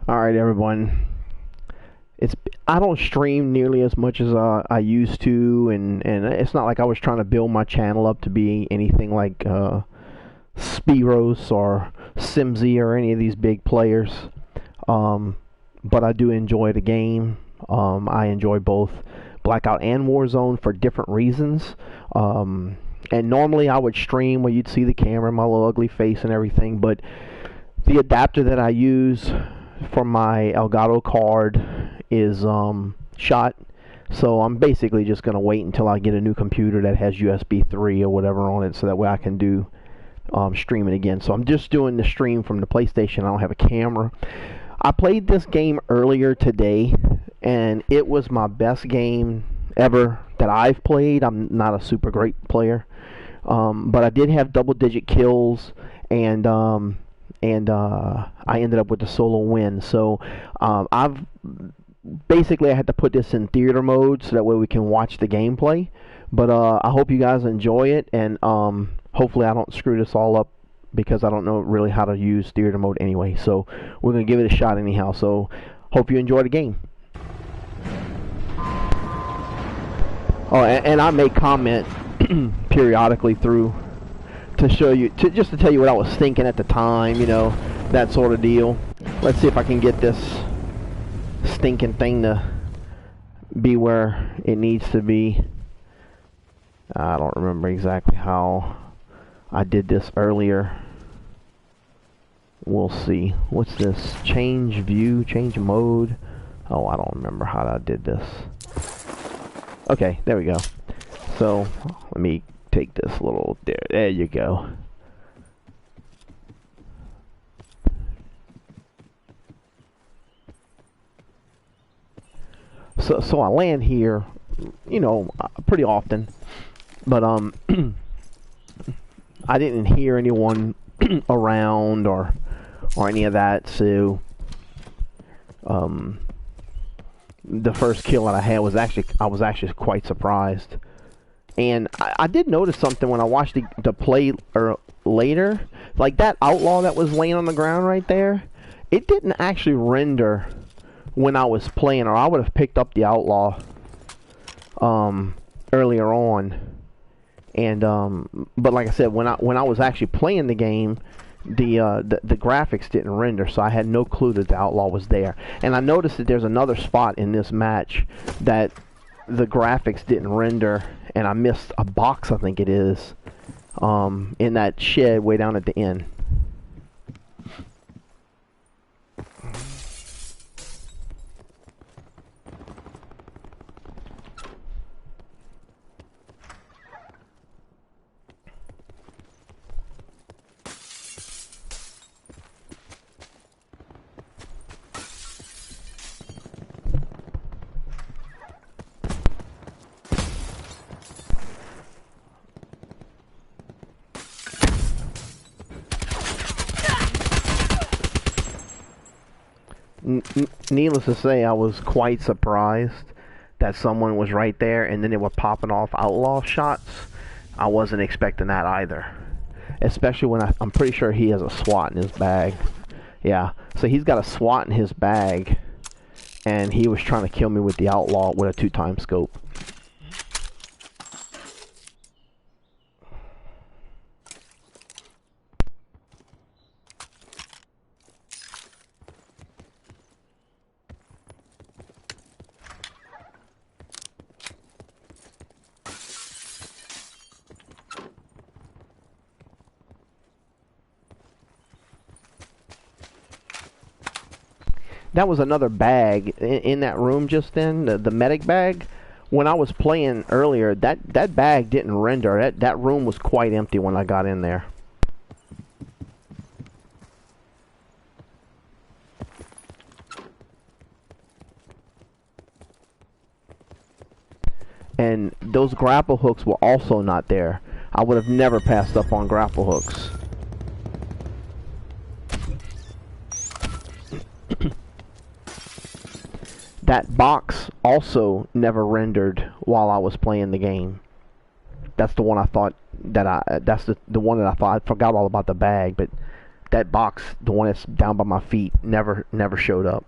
Alright, everyone. It's I don't stream nearly as much as I used to, and it's not like I was trying to build my channel up to be anything like Spiros or Simsy or any of these big players. But I do enjoy the game. I enjoy both Blackout and Warzone for different reasons. And normally I would stream where you'd see the camera, my little ugly face and everything, but the adapter that I use for my Elgato card is shot, so I'm basically just gonna wait until I get a new computer that has USB 3 or whatever on it, so that way I can do streaming again. So I'm just doing the stream from the PlayStation. I don't have a camera. I played this game earlier today, and it was my best game ever that I've played. I'm not a super great player, but I did have double-digit kills, and I ended up with the solo win. So I had to put this in theater mode so that way we can watch the gameplay. But I hope you guys enjoy it, and hopefully I don't screw this all up, because I don't know really how to use theater mode anyway. So we're going to give it a shot anyhow. So hope you enjoy the game. Oh, and I may comment periodically through to show you, just to tell you what I was thinking at the time, you know, that sort of deal. Let's see if I can get this stinking thing to be where it needs to be. I don't remember exactly how I did this earlier. We'll see. What's this? Change view, change mode. Oh, I don't remember how I did this. Okay, there we go. So let me take this little, there you go. So I land here, you know, pretty often, but I didn't hear anyone around or any of that. So the first kill that I had was I was actually quite surprised. And I did notice something when I watched the play later, like that outlaw that was laying on the ground right there, it didn't actually render when I was playing, or I would have picked up the outlaw earlier on. And but like I said, when I was actually playing the game, the graphics didn't render, so I had no clue that the outlaw was there. And I noticed that there's another spot in this match that the graphics didn't render, and I missed a box, I think it is, in that shed way down at the end. Needless to say, I was quite surprised that someone was right there, and then they were popping off outlaw shots. I wasn't expecting that either, especially when I'm pretty sure he has a SWAT in his bag. Yeah, so he's got a SWAT in his bag, and he was trying to kill me with the outlaw with a 2-time scope. That was another bag in that room just then, the medic bag. When I was playing earlier, that bag didn't render. That room was quite empty when I got in there. And those grapple hooks were also not there. I would have never passed up on grapple hooks. That box also never rendered while I was playing the game. That's the one I thought that that's the one that I thought I forgot all about the bag, but that box, the one that's down by my feet, never showed up.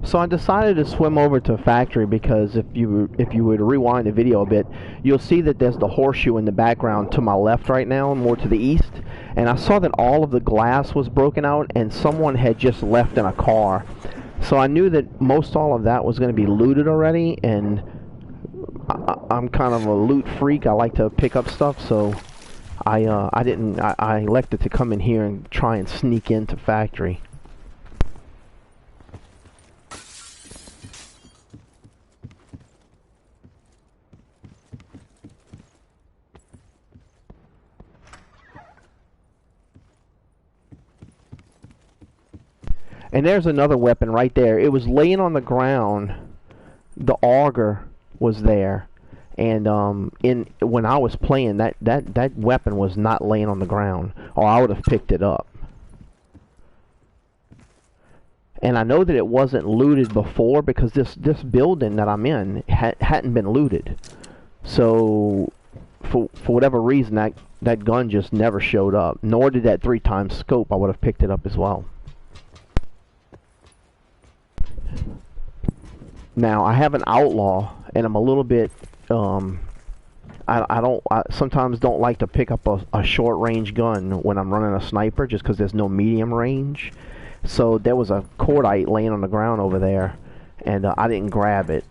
So I decided to swim over to factory because if you were to rewind the video a bit, you'll see that there's the horseshoe in the background to my left right now, more to the east. And I saw that all of the glass was broken out and someone had just left in a car. So I knew that most all of that was going to be looted already, and I'm kind of a loot freak. I like to pick up stuff, so I elected to come in here and try and sneak into factory. And there's another weapon right there. It was laying on the ground. The Auger was there, and when I was playing, that weapon was not laying on the ground, or I would have picked it up. And I know that it wasn't looted before because this building that I'm in hadn't been looted. So for whatever reason, that gun just never showed up. Nor did that 3x scope. I would have picked it up as well. Now I have an outlaw, and I'm a little bit I sometimes don't like to pick up a short range gun when I'm running a sniper, just because there's no medium range. So there was a cordite laying on the ground over there, and I didn't grab it.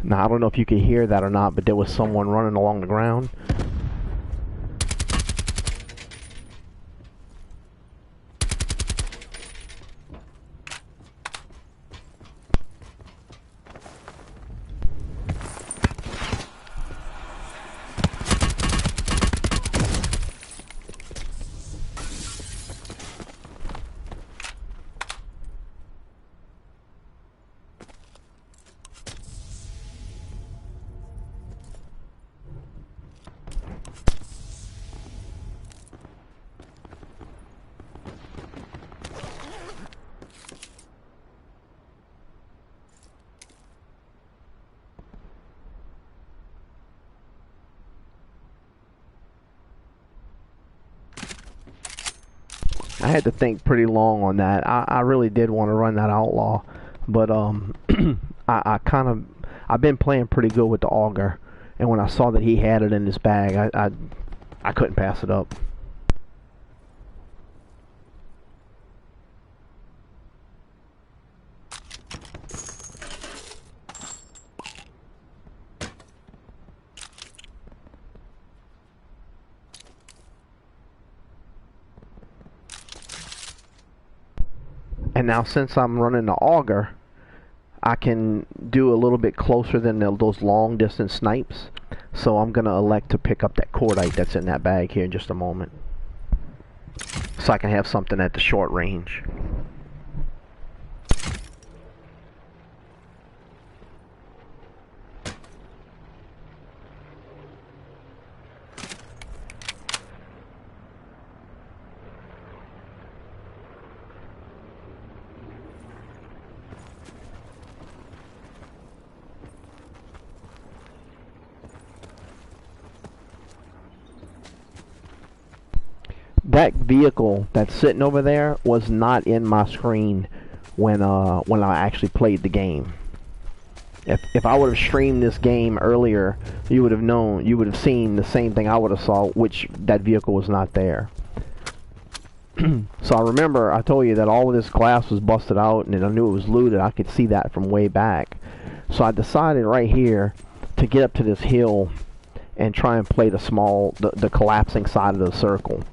Now, I don't know if you can hear that or not, but there was someone running along the ground. I had to think pretty long on that. I really did want to run that outlaw, but I've been playing pretty good with the Auger, and when I saw that he had it in his bag, I couldn't pass it up. And now since I'm running the Auger, I can do a little bit closer than those long distance snipes. So I'm gonna elect to pick up that cordite that's in that bag here in just a moment, so I can have something at the short range. That vehicle that's sitting over there was not in my screen when I actually played the game. If I would have streamed this game earlier, you would have known, you would have seen the same thing I would have saw, which that vehicle was not there. So I remember I told you that all of this glass was busted out and I knew it was looted. I could see that from way back. So I decided right here to get up to this hill and try and play the collapsing side of the circle.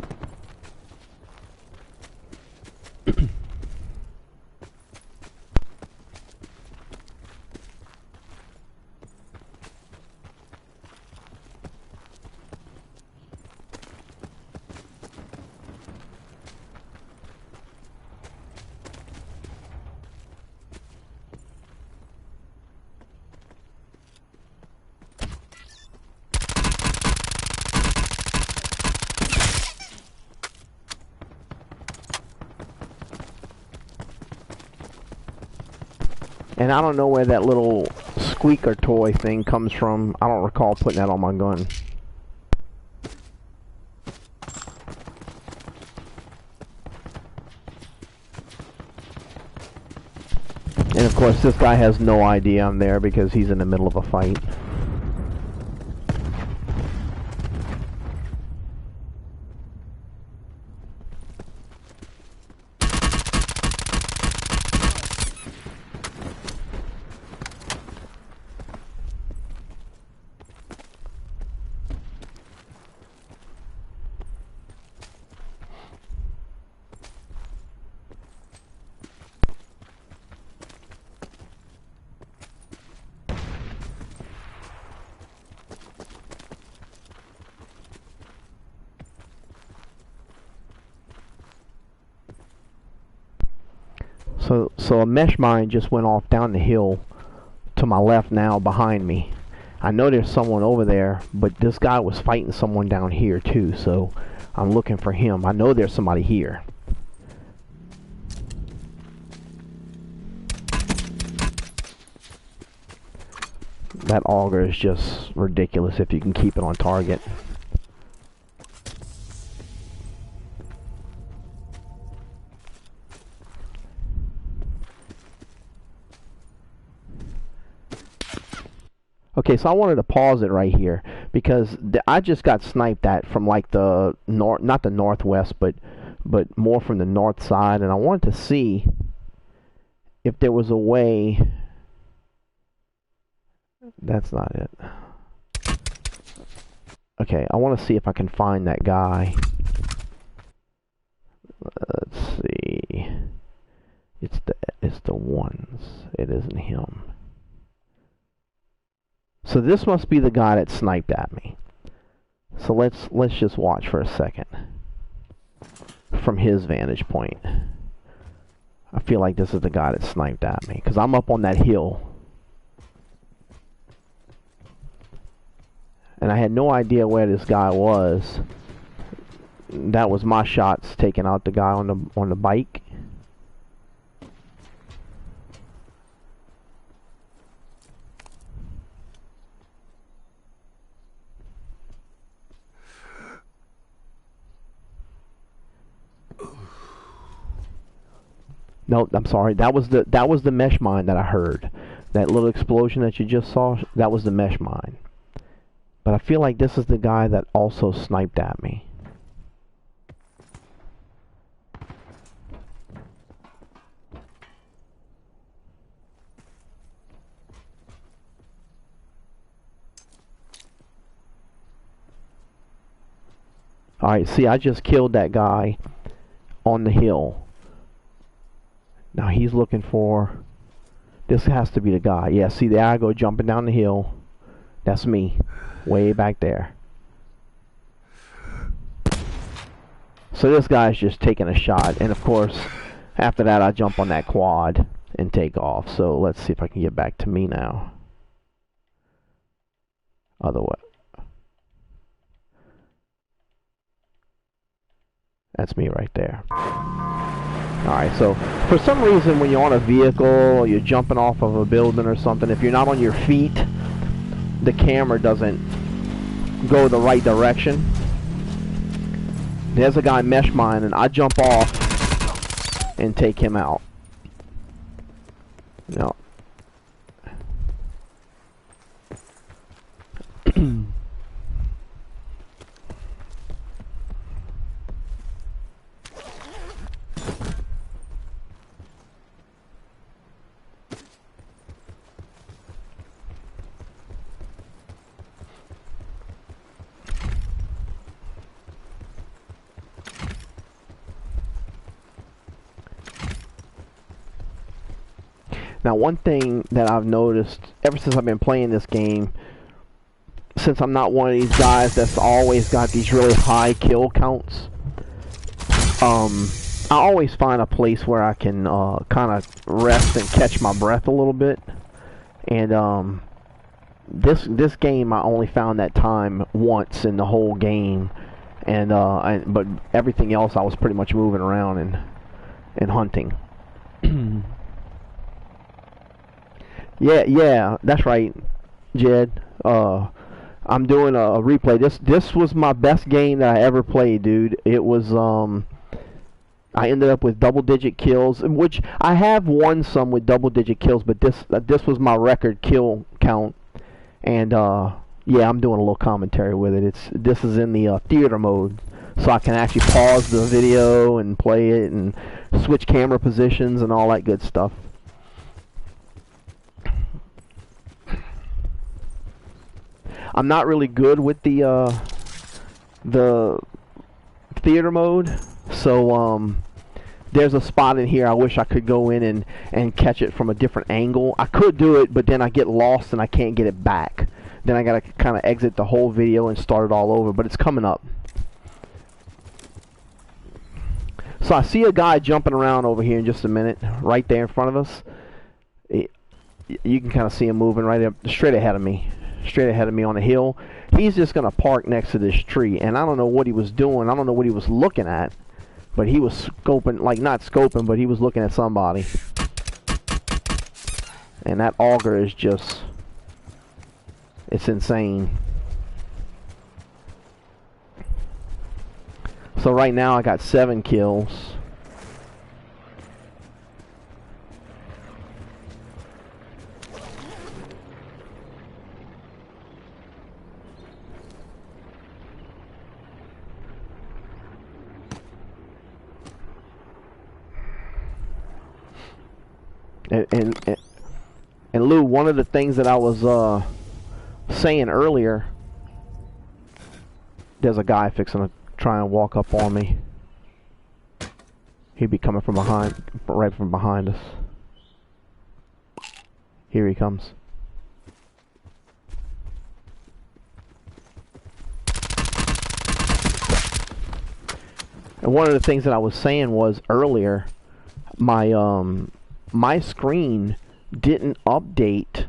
And I don't know where that little squeaker toy thing comes from. I don't recall putting that on my gun. And of course this guy has no idea I'm there because he's in the middle of a fight. So a mesh mine just went off down the hill to my left now behind me. I know there's someone over there, but this guy was fighting someone down here too, so I'm looking for him. I know there's somebody here. That auger is just ridiculous if you can keep it on target. Okay, so I wanted to pause it right here because I just got sniped at from like the north, not the northwest, but more from the north side, and I wanted to see if there was a way. That's not it. Okay, I want to see if I can find that guy. Let's see. It's the ones. It isn't him. So this must be the guy that sniped at me. So let's just watch for a second from his vantage point. I feel like this is the guy that sniped at me because I'm up on that hill. And I had no idea where this guy was. That was my shots taking out the guy on the bike. No, I'm sorry. That was the mesh mine that I heard. That little explosion that you just saw, that was the mesh mine. But I feel like this is the guy that also sniped at me. Alright, see, I just killed that guy on the hill. Now he's looking for... This has to be the guy. Yeah, see, there I go jumping down the hill. That's me. Way back there. So this guy's just taking a shot, and of course, after that I jump on that quad and take off. So let's see if I can get back to me now. Otherwise, that's me right there. Alright, so for some reason when you're on a vehicle or you're jumping off of a building or something, if you're not on your feet, the camera doesn't go the right direction. There's a guy mesh mine, and I jump off and take him out. No. Now, one thing that I've noticed ever since I've been playing this game, since I'm not one of these guys that's always got these really high kill counts, I always find a place where I can kind of rest and catch my breath a little bit. And this game I only found that time once in the whole game, and but everything else I was pretty much moving around and hunting. Yeah, that's right, Jed. I'm doing a replay. This was my best game that I ever played, dude. It was I ended up with double-digit kills, which I have won some with double-digit kills, but this was my record kill count. And yeah, I'm doing a little commentary with it. This is in the theater mode, so I can actually pause the video and play it and switch camera positions and all that good stuff. I'm not really good with the theater mode, so there's a spot in here I wish I could go in and catch it from a different angle. I could do it, but then I get lost and I can't get it back. Then I gotta kind of exit the whole video and start it all over, but it's coming up. So I see a guy jumping around over here in just a minute, right there in front of us. You can kind of see him moving right up, straight ahead of me on the hill. He's just gonna park next to this tree, and I don't know what he was doing. I don't know what he was looking at, but he was scoping, like not scoping, but he was looking at somebody. And that auger is just, it's insane. So right now I got 7 kills. And Lou, one of the things that I was saying earlier, there's a guy fixing to try and walk up on me. He'd be coming from behind, right from behind us. Here he comes. And one of the things that I was saying was earlier, my screen didn't update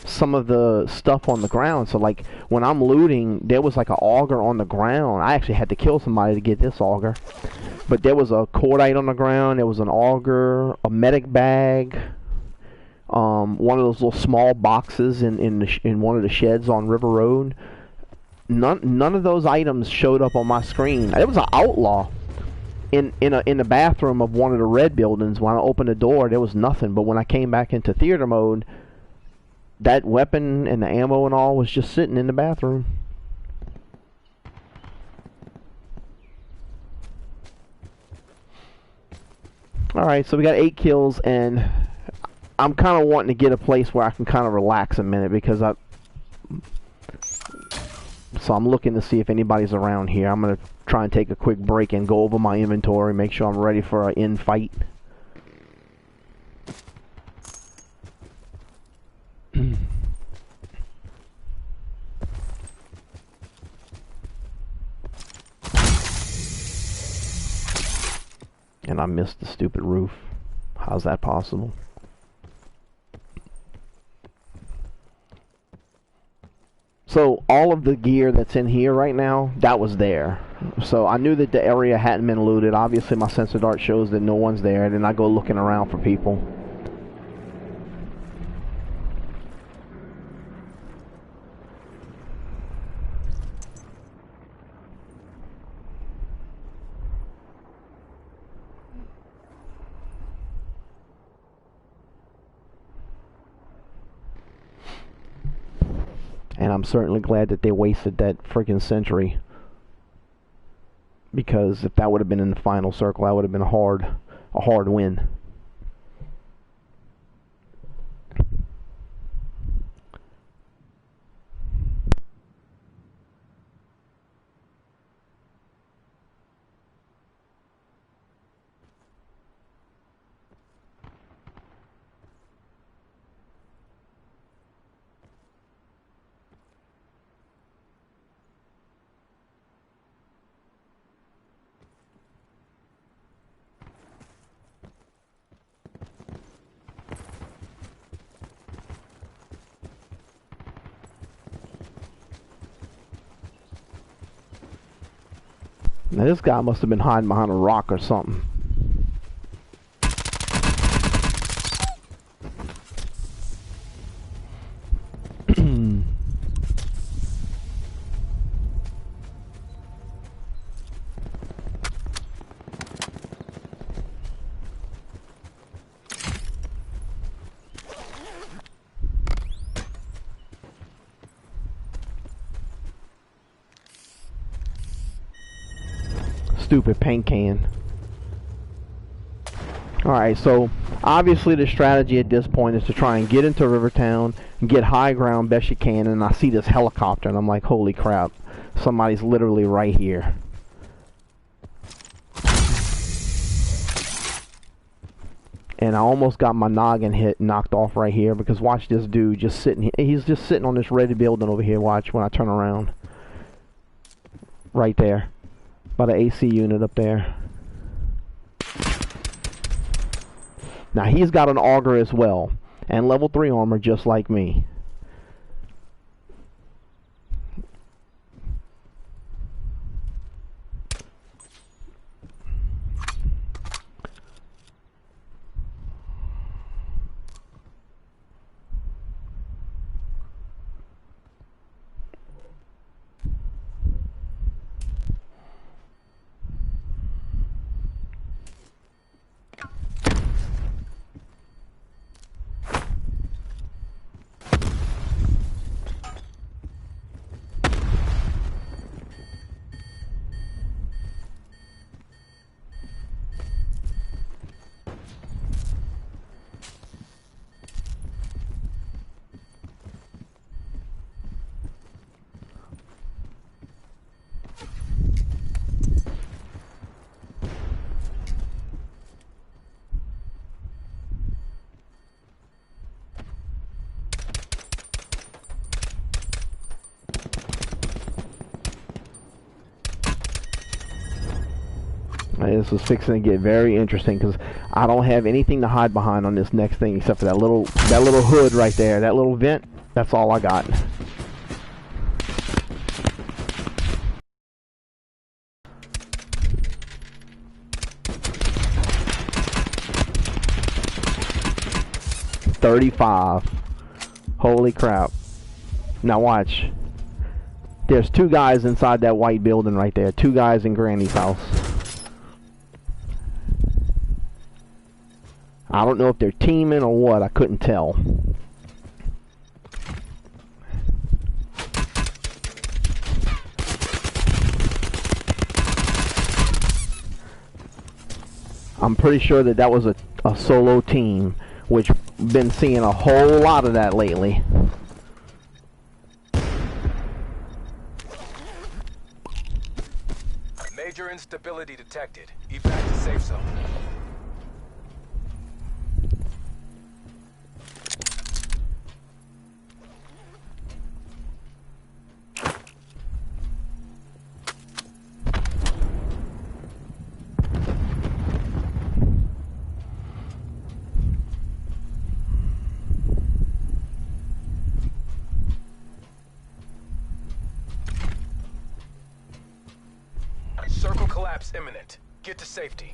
some of the stuff on the ground. So like when I'm looting, there was like an auger on the ground. I actually had to kill somebody to get this auger, but there was a cordite on the ground, there was an auger, a medic bag, one of those little small boxes in one of the sheds on River Road. None of those items showed up on my screen. It was an outlaw in the bathroom of one of the red buildings. When I opened the door, there was nothing. But when I came back into theater mode, that weapon and the ammo and all was just sitting in the bathroom. Alright, so we got 8 kills, and I'm kind of wanting to get a place where I can kind of relax a minute, because so I'm looking to see if anybody's around here. I'm going to try and take a quick break and go over my inventory, make sure I'm ready for an end fight. And I missed the stupid roof. How's that possible? So all of the gear that's in here right now, that was there. So I knew that the area hadn't been looted. Obviously my sensor dart shows that no one's there, and then I go looking around for people. And I'm certainly glad that they wasted that freaking sentry. Because if that would have been in the final circle, that would have been a hard win. Now this guy must have been hiding behind a rock or something. Stupid paint can. Alright, so obviously the strategy at this point is to try and get into Rivertown and get high ground best you can, and I see this helicopter and I'm like, holy crap, somebody's literally right here. And I almost got my noggin knocked off right here, because watch this dude just sitting here. He's just sitting on this ready building over here. Watch when I turn around. Right there. By the AC unit up there. Now he's got an auger as well, and level 3 armor just like me. This was fixing to get very interesting, because I don't have anything to hide behind on this next thing except for that little hood right there, that little vent. That's all I got. $35. Holy crap. Now watch. There's 2 guys inside that white building right there. 2 guys in Granny's house. I don't know if they're teaming or what. I couldn't tell. I'm pretty sure that was a solo team, which been seeing a whole lot of that lately. Major instability detected. Evac to safe zone. Circle collapse imminent. Get to safety.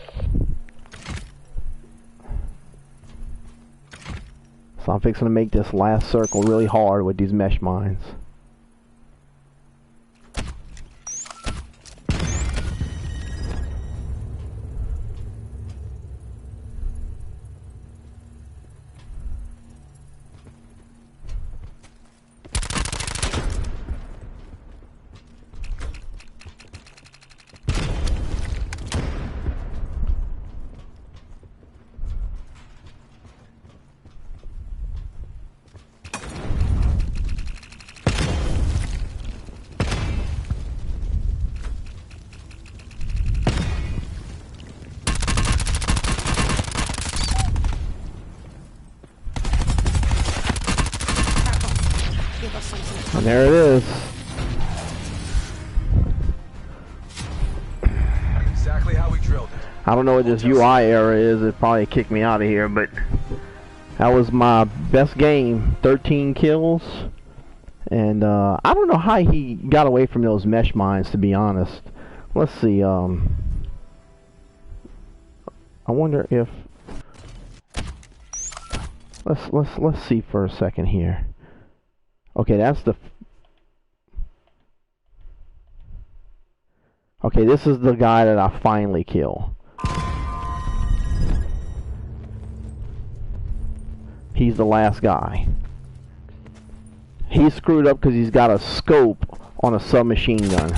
So I'm fixing to make this last circle really hard with these mesh mines. And there it is. Exactly how we drilled it. I don't know what this UI error is. It probably kicked me out of here, but that was my best game. 13 kills. And I don't know how he got away from those mesh mines, to be honest. Let's see. I wonder if let's see for a second here. Okay, that's the... Okay, this is the guy that I finally kill. He's the last guy. He's screwed up because he's got a scope on a submachine gun.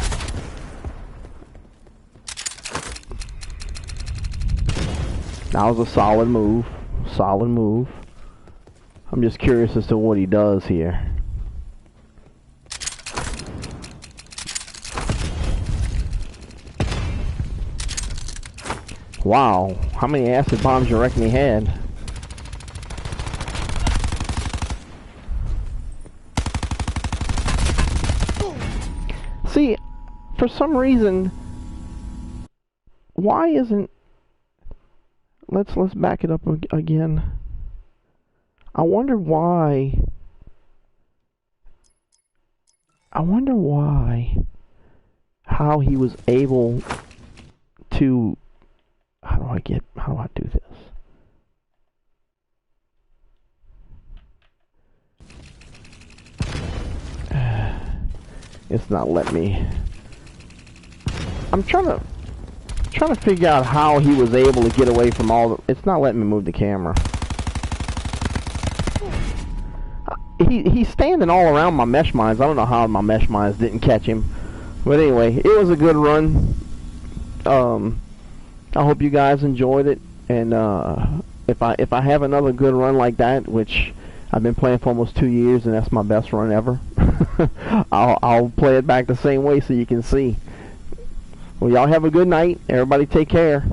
That was a solid move. Solid move. I'm just curious as to what he does here. Wow, how many acid bombs you reckon he had? See, for some reason, why isn't... Let's back it up again. I wonder why... how he was able to... How do I do this? It's not letting me. I'm trying to figure out how he was able to get away from all the... It's not letting me move the camera. He's standing all around my mesh mines. I don't know how my mesh mines didn't catch him. But anyway, it was a good run. I hope you guys enjoyed it, and if I have another good run like that, which I've been playing for almost 2 years, and that's my best run ever, I'll play it back the same way so you can see. Well, y'all have a good night. Everybody take care.